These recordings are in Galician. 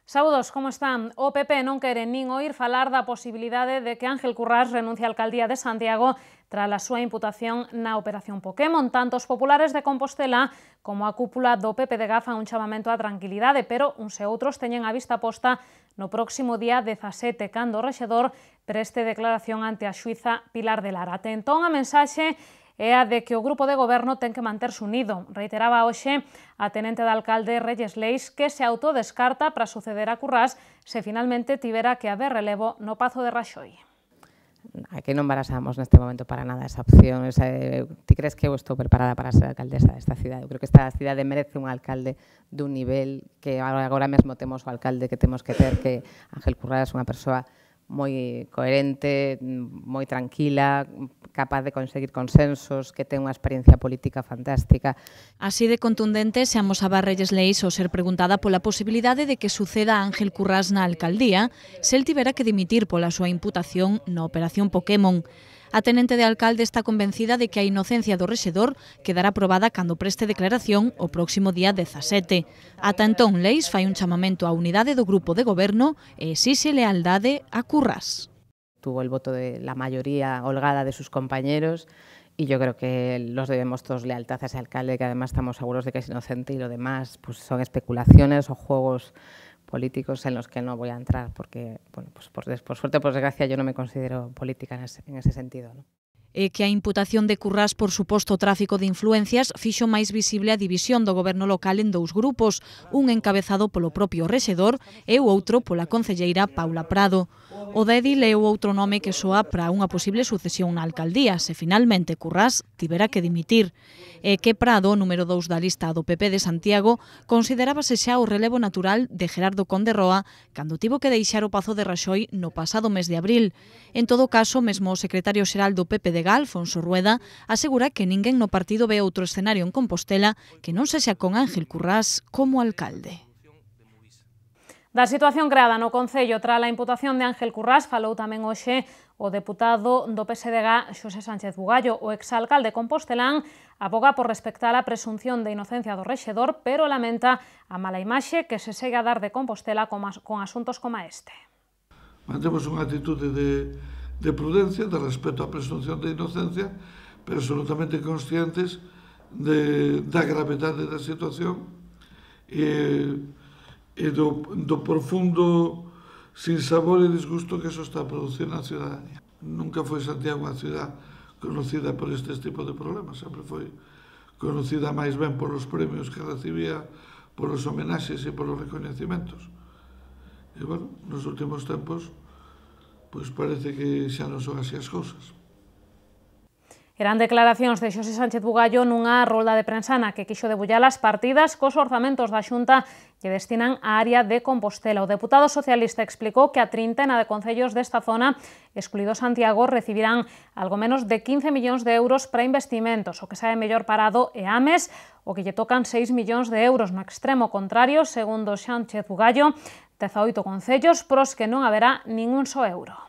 Saúdos, como están? O PP non quere nin oír falar da posibilidade de que Ángel Currás renuncie á alcaldía de Santiago tras a súa imputación na Operación Pokémon. Tanto os populares de Compostela como a cúpula do PPDG fan un chamamento á tranquilidade, pero uns e outros teñen a vista posta no próximo día 17, cando o rexedor preste declaración ante a xuíza Pilar de Lara. Até entón, a mensaxe é a de que o grupo de goberno ten que manterse unido. Reiteraba hoxe a tenente de alcalde Reyes Leis que se autodescarta para suceder a Currás se finalmente tivera que haber relevo no Pazo de Raxoi. Aquí non barasamos neste momento para nada esa opción. Ti crees que eu estou preparada para ser alcaldesa desta cidade? Eu creo que esta cidade merece un alcalde dun nivel que agora mesmo temos o alcalde que temos que ter, que Ángel Currás é unha persoa moi coherente, moi tranquila, capaz de conseguir consensos, que ten unha experiencia política fantástica. Así de contundente se amosaba Reyes Leis ao ser preguntada pola posibilidade de que suceda a Ángel Currás na alcaldía se el tivera que dimitir pola súa imputación na Operación Pokémon. A tenente de alcalde está convencida de que a inocencia do rexedor quedará probada cando preste declaración o próximo día 17. Ata entón, Leis fai un chamamento á unidade do grupo de goberno e exixe lealdade a Currás. Tuvo el voto de la mayoría holgada de sus compañeros y yo creo que los debemos todos lealtad a ese alcalde, que además estamos seguros de que es inocente, y lo demás pues son especulaciones o juegos políticos en los que no voy a entrar porque, bueno, pues por suerte, por desgracia, yo no me considero política en ese sentido, ¿no? E que a imputación de Currás por suposto tráfico de influencias fixo máis visible a división do goberno local en dous grupos, un encabezado polo propio rexedor e o outro pola concelleira Paula Prado. O de Edil é o outro nome que soa para unha posible sucesión na alcaldía, se finalmente Currás tivera que dimitir. E que Prado, número 2 da lista do PP de Santiago, considerábase xa o relevo natural de Gerardo Conde Roa cando tivo que deixar o Pazo de Raxoi no pasado mes de abril. En todo caso, mesmo o secretario xeral do PPDG, Alfonso Rueda, asegura que ninguén no partido ve outro escenario en Compostela que non sexa con Ángel Currás como alcalde. Da situación creada no Concello tras a imputación de Ángel Currás falou tamén hoxe o deputado do PSDG Xosé Sánchez Bugallo. O exalcalde compostelán aboga por respectar a presunción de inocencia do rexedor, pero lamenta a mala imaxe que se segue a dar de Compostela con asuntos como este. Mantemos unha atitude de prudencia, de respeto á presunción de inocencia, pero absolutamente conscientes da gravedade da situación e do profundo sinsabor e disgusto que eso está a producir na ciudadanía. Nunca foi Santiago unha ciudad conocida por este tipo de problemas, sempre foi conocida máis ben polos premios que recibía, polos homenaxes e polos recoñecimentos. E, bueno, nos últimos tempos, pois parece que xa non son así as cousas. Eran declaracións de Xosé Sánchez Bugallo nunha rolda de prensa na que quixo debullar as partidas cos orzamentos da Xunta que destinan á área de Compostela. O deputado socialista explicou que a trintena de concellos desta zona, excluído Santiago, recibirán algo menos de 15 millóns de euros para investimentos. O que sae mellor parado é Ames, o que lle tocan 6 millóns de euros. No extremo contrario, segundo Sánchez Bugallo, 18 concellos pros que non haberá ningún só euro.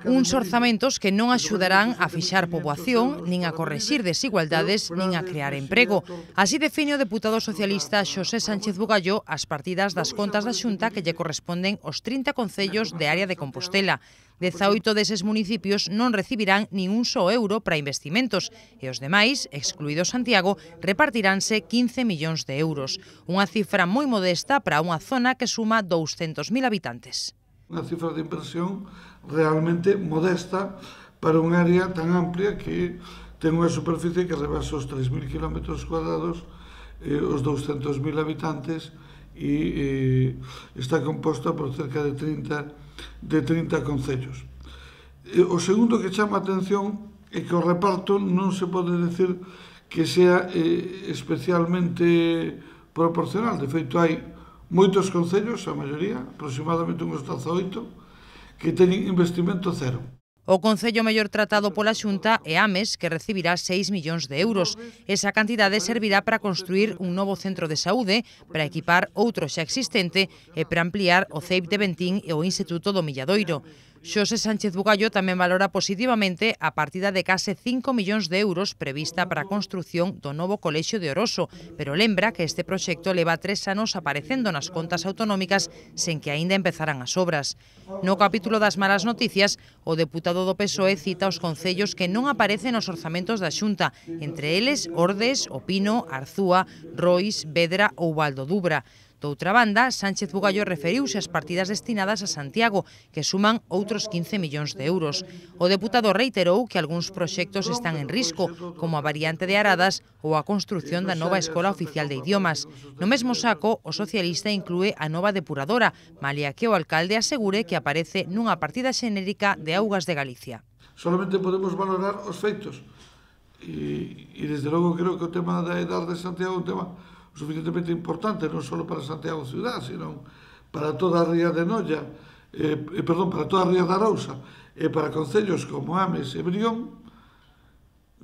Uns orzamentos que non axudarán a fixar poboación, nin a correxir desigualdades, nin a crear emprego. Así define o deputado socialista Xosé Sánchez Bugallo as partidas das contas da Xunta que lle corresponden aos 30 concellos de área de Compostela. 18 deses municipios non recibirán nin un só euro para investimentos e os demais, excluído Santiago, repartiránse 15 millóns de euros. Unha cifra moi modesta para unha zona que suma 200.000 habitantes. Unha cifra de inversión realmente modesta para un área tan amplia que ten unha superficie que rebasa os 3.000 km cuadrados, os 200.000 habitantes e está composta por cerca de 30 concellos. O segundo que chama a atención é que o reparto non se pode decir que sea especialmente proporcional. De feito, hai moitos concellos, a maioría, aproximadamente uns 18, que teñen investimento cero. O concello mellor tratado pola Xunta é Ames, que recibirá 6 millóns de euros. Esa cantidade servirá para construir un novo centro de saúde, para equipar outro xa existente e para ampliar o CEIP de Bentín e o Instituto do Milladoiro. Xosé Sánchez Bugallo tamén valora positivamente a partida de case 5 millóns de euros prevista para a construción do novo colexio de Oroso, pero lembra que este proxecto leva 3 anos aparecendo nas contas autonómicas sen que aínda empezaran as obras. No capítulo das malas noticias, o deputado do PSOE cita os concellos que non aparecen nos orzamentos da Xunta, entre eles Ordes, O Pino, Arzúa, Rois, Vedra ou Valdodubra. Doutra banda, Sánchez Bugallo referiuse ás partidas destinadas a Santiago, que suman outros 15 millóns de euros. O deputado reiterou que algúns proxectos están en risco, como a variante de Aradas ou a construción da nova Escola Oficial de Idiomas. No mesmo saco, o socialista inclúe a nova depuradora, malia que o alcalde asegure que aparece nunha partida xenérica de Augas de Galicia. Solamente podemos valorar os feitos. E desde logo creo que o tema da edade de Santiago é un tema suficientemente importante, non só para Santiago ciudad, sino para toda a ría de Noia, para toda a ría da Arousa, e para concellos como Ames e Brión,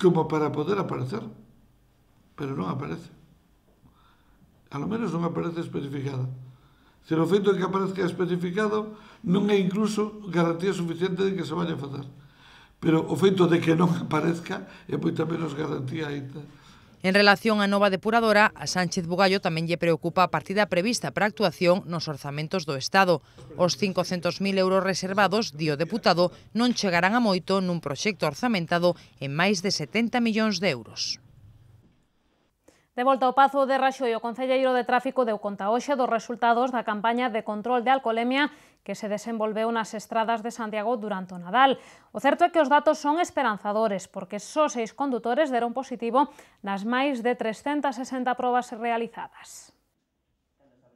como para poder aparecer. Pero non aparece. A lo menos non aparece especificada. Se o feito de que aparezca especificado non é incluso garantía suficiente de que se vaya a facer. Pero o feito de que non aparezca é moita menos garantía ainda. En relación á nova depuradora, a Sánchez Bugallo tamén lle preocupa a partida prevista para actuación nos orzamentos do Estado. Os 500.000 euros reservados, di o deputado, non chegarán a moito nun proxecto orzamentado en máis de 70 millóns de euros. De volta ao Pazo de Raxoi, o concelleiro de Tráfico deu conta hoxe dos resultados da campaña de control de alcolemia que se desenvolveu nas estradas de Santiago durante o Nadal. O certo é que os datos son esperanzadores, porque só 6 condutores deron positivo nas máis de 360 probas realizadas.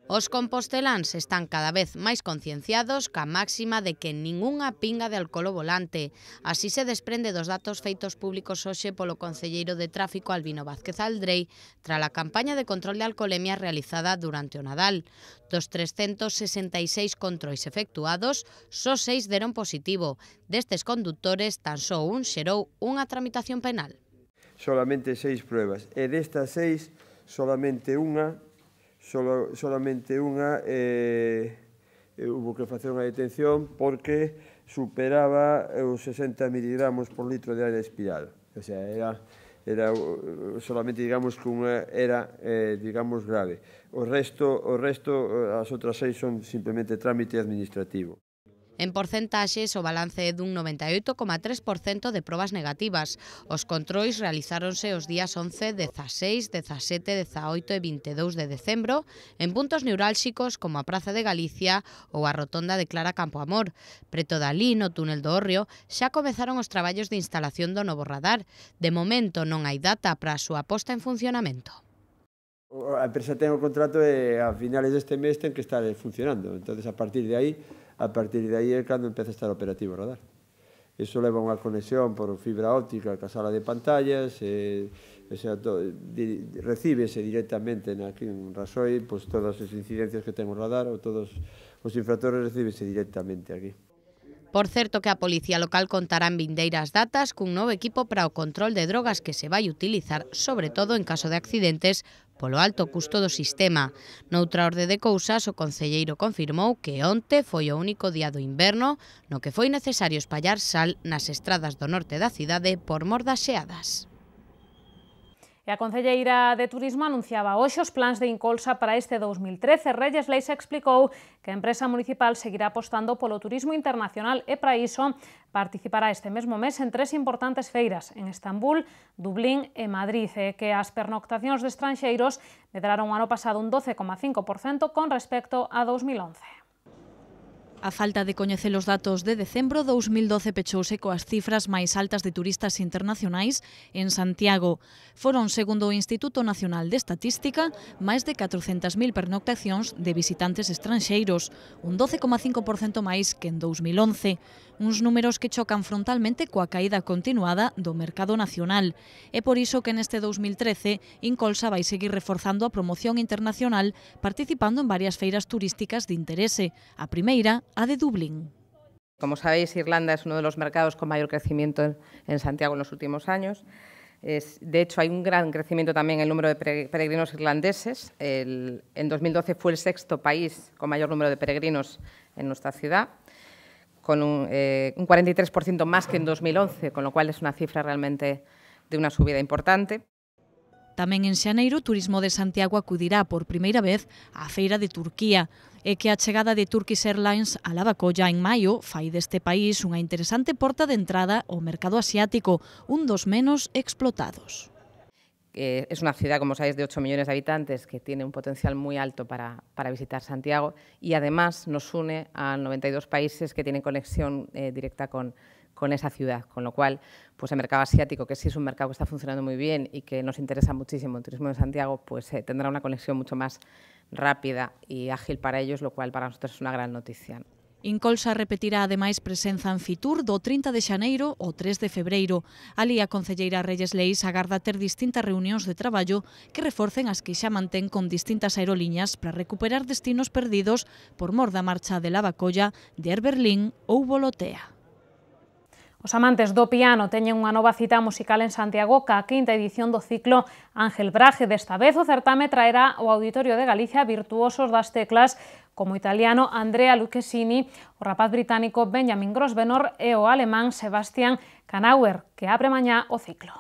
Os composteláns están cada vez máis concienciados ca máxima de que ningunha pinga de alcohol ao volante. Así se desprende dos datos feitos públicos hoxe polo concelleiro de Tráfico Albino Vázquez Aldrei tras a campaña de control de alcolemia realizada durante o Nadal. Dos 366 controis efectuados, só 6 deron positivo. Destes condutores, tan só un xerou unha tramitación penal. Solamente 6 pruebas, e destas 6, solamente unha hubo que facer unha detención porque superaba os 60 miligramos por litro de aire expirado. O sea, era solamente, digamos, que unha era, digamos, grave. O resto, as outras 6 son simplemente trámite administrativo. En porcentaxes, o balance é dun 98,3% de probas negativas. Os controis realizáronse os días 11, 16, 17, 18 e 22 de decembro en puntos neurálxicos como a Praza de Galicia ou a Rotonda de Clara Campoamor. Preto dali, no túnel do Hórreo, xa comezaron os traballos de instalación do novo radar. De momento non hai data para a súa posta en funcionamento. A empresa ten o contrato e a finales deste mes ten que estar funcionando. Entonces, a partir de aí é cando empeza a estar operativo o radar. Iso leva unha conexión por fibra óptica ca sala de pantallas, recíbese directamente aquí en Raxoi todas as incidencias que ten o radar ou todos os infractores recíbese directamente aquí. Por certo que a Policía Local contará en vindeiras datas cun novo equipo para o control de drogas que se vai utilizar, sobre todo en caso de accidentes, polo alto custo do sistema. Noutra orde de cousas, o concelleiro confirmou que onte foi o único día do inverno no que foi necesario espallar sal nas estradas do norte da cidade por mor das xeadas. E a concelleira de Turismo anunciaba hoxe os plans de Incolsa para este 2013. Reyes Leis explicou que a empresa municipal seguirá apostando polo turismo internacional e para iso participará este mesmo mes en 3 importantes feiras en Estambul, Dublín e Madrid, e que as pernoctacións de estranxeiros medraron o ano pasado un 12,5% con respecto a 2011. A falta de coñecer os datos de decembro, 2012 pechouse coas cifras máis altas de turistas internacionais en Santiago. Foron, segundo o Instituto Nacional de Estatística, máis de 400.000 pernoctacións de visitantes estranxeiros, un 12,5% máis que en 2011. Uns números que chocan frontalmente coa caída continuada do mercado nacional. É por iso que neste 2013 Incolsa vai seguir reforzando a promoción internacional participando en varias feiras turísticas de interese. A primeira, a de Dublín. Como sabéis, Irlanda es uno de los mercados con mayor crecimiento en Santiago en los últimos años. De hecho, hay un gran crecimiento también en el número de peregrinos irlandeses. En 2012 fue el 6º país con mayor número de peregrinos en nuestra ciudad. con un 43% más que en 2011, con lo cual es una cifra realmente de una subida importante. Tamén en xaneiro, Turismo de Santiago acudirá por primeira vez á Feira de Turquía e que a chegada de Turkish Airlines a Lavacolla en maio fai deste país unha interesante porta de entrada ao mercado asiático, un dos menos explotados. Es una ciudad, como sabéis, de 8 millones de habitantes que tiene un potencial muy alto para visitar Santiago y además nos une a 92 países que tienen conexión directa con esa ciudad, con lo cual pues el mercado asiático, que sí es un mercado que está funcionando muy bien y que nos interesa muchísimo el turismo de Santiago, pues tendrá una conexión mucho más rápida y ágil para ellos, lo cual para nosotros es una gran noticia. Incolsa repetirá ademais presenza en Fitur do 30 de xaneiro ao 3 de febreiro. Ali a concelleira Reyes Leis agarda ter distintas reunións de traballo que reforcen as que xa mantén con distintas aerolíneas para recuperar destinos perdidos por mor da marcha de Lavacolla, de Air Berlín ou Volotea. Os amantes do piano teñen unha nova cita musical en Santiago ca quinta edición do ciclo Ángel Brahe. Desta vez o certame traerá ao Auditorio de Galicia virtuosos das teclas como o italiano Andrea Lucchesini, o rapaz británico Benjamin Grosvenor e o alemán Sebastian Kanauer, que abre mañá o ciclo.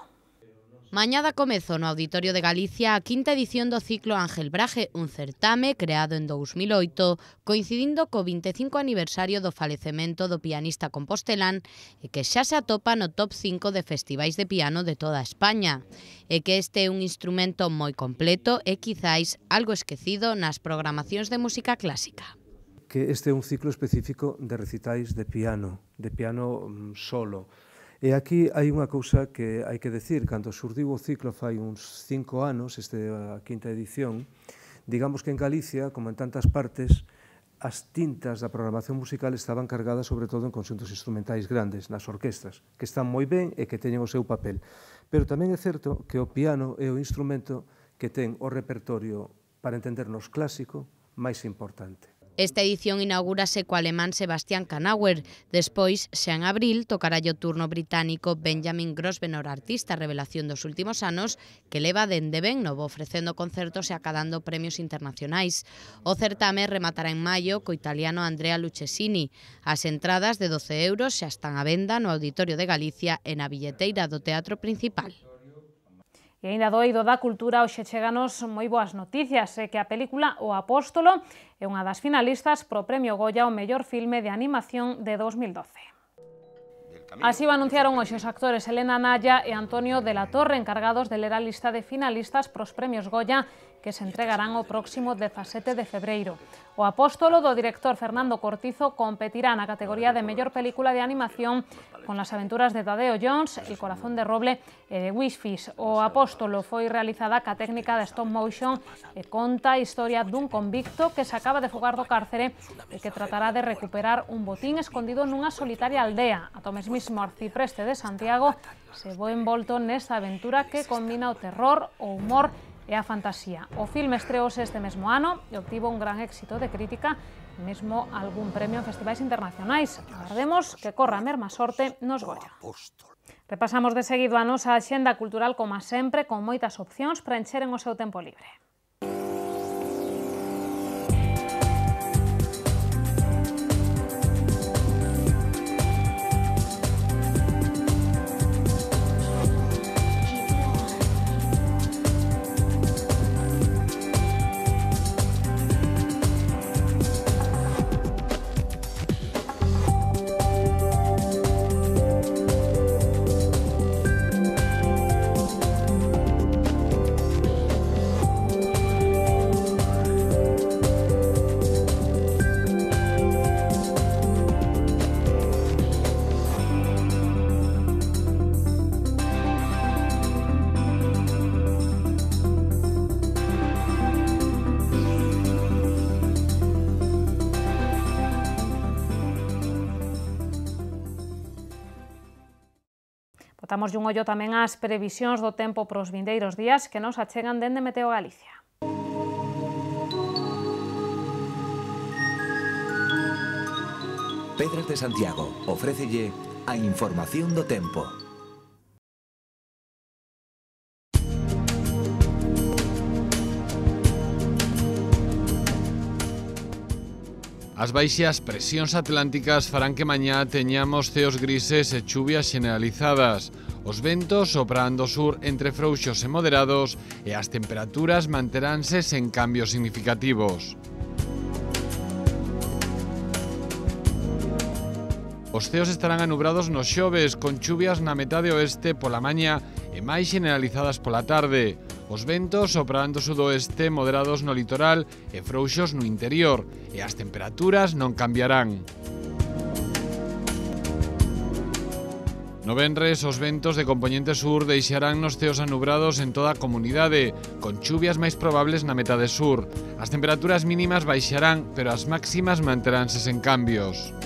Mañá dá comezo no Auditorio de Galicia a quinta edición do ciclo Ángel Brahe, un certame creado en 2008, coincidindo co 25 aniversario do falecemento do pianista compostelán e que xa se atopa no top 5 de festivais de piano de toda España. E que este é un instrumento moi completo e quizáis algo esquecido nas programacións de música clásica. Que este é un ciclo específico de recitais de piano solo. E aquí hai unha cousa que hai que decir, cando surdiu o ciclo fai uns 5 anos, a quinta edición, digamos que en Galicia, como en tantas partes, as tintas da programación musical estaban cargadas sobre todo en conxuntos instrumentais grandes, nas orquestras, que están moi ben e que teñen o seu papel. Pero tamén é certo que o piano é o instrumento que ten o repertorio, para entendernos clásico, máis importante. Esta edición inaugúrase co alemán Sebastian Kanauer. Despois, xa en abril, tocará o turno británico Benjamin Grosvenor, artista revelación dos últimos anos, que leva dende ben novo ofrecendo concertos e acadando premios internacionais. O certame rematará en maio co italiano Andrea Lucchesini. As entradas de 12 euros xa están á venda no Auditorio de Galicia e na billeteira do Teatro Principal. E aínda do eido da cultura, hoxe cheganos moi boas noticias, que a película O Apóstolo é unha das finalistas pro Premio Goya ao mellor filme de animación de 2012. Así o anunciaron hoxe os actores Elena Naya e Antonio de la Torre, encargados de ler a lista de finalistas pros Premios Goya que se entregarán o próximo 17 de febreiro. O Apóstolo do director Fernando Cortizo competirá na categoría de mellor película de animación con Las aventuras de Tadeo Jones, El corazón de roble e de Wishfish. O Apóstolo foi realizada ca técnica de stop motion e conta a historia dun convicto que se acaba de fugar do cárcere e que tratará de recuperar un botín escondido nunha solitaria aldea. Ata o mesmísimo arcipreste de Santiago se vou envolto nesta aventura que combina o terror, o humor e a fantasía. O filme estreouse este mesmo ano e obtivo un gran éxito de crítica e mesmo algún premio en festivais internacionais. Agardemos que corra a mesma sorte nos Goya. Repasamos de seguido a nosa axenda cultural como sempre, con moitas opcións para encheren o seu tempo libre. Botamos un ollo tamén ás previsións do tempo pros vindeiros días que nos achegan dende Meteo Galicia. Pedras de Santiago ofrécelle a información do tempo. As baixas presións atlánticas farán que mañá teñamos ceos grises e chuvias generalizadas. Os ventos soprarán do sur entre frouxos e moderados e as temperaturas manteránse sen cambios significativos. Os ceos estarán anubrados nos xoves, con chuvias na metade oeste pola mañá e máis generalizadas pola tarde. Os ventos soprarán do sudoeste moderados no litoral e frouxos no interior, e as temperaturas non cambiarán. No venres, os ventos de compoñente sur deixarán nos ceos anubrados en toda a comunidade, con chuvias máis probables na metade sur. As temperaturas mínimas baixarán, pero as máximas manteránse sen cambios.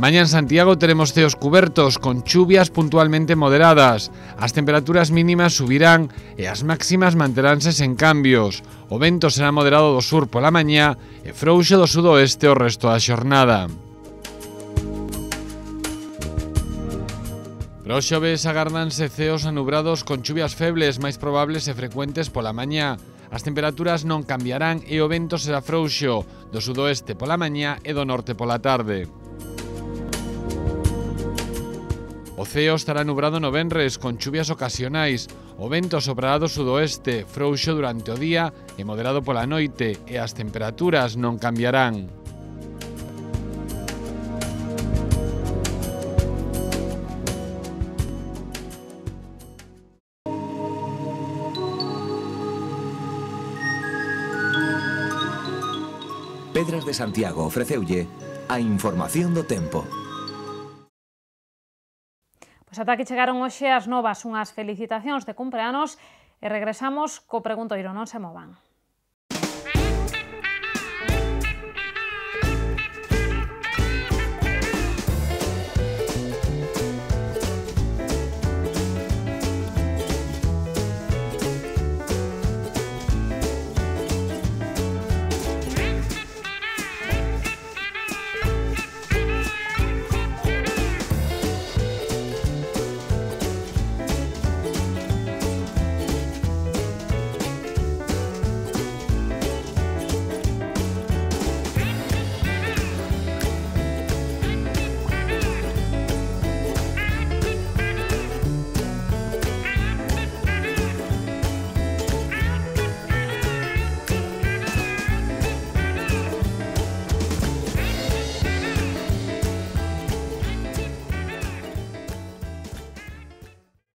Mañá en Santiago teremos ceos cubertos, con chuvias puntualmente moderadas. As temperaturas mínimas subirán e as máximas manteránse sen cambios. O vento será moderado do sur pola mañá e frouxo do sudoeste o resto da xornada. Para os xoves agárdanse ceos anubrados con chuvias febles máis probables e frecuentes pola mañá. As temperaturas non cambiarán e o vento será frouxo do sudoeste pola mañá e do norte pola tarde. O ceo estará nubrado no venres, con chuvias ocasionais. O vento soprará do sudoeste, frouxo durante o día e moderado pola noite, e as temperaturas non cambiarán. Pedras de Santiago ofreceulle a información do tempo. Pois ata que chegaron hoxe as novas, unhas felicitacións de cumpleanos e regresamos co preguntoiro, non se movan.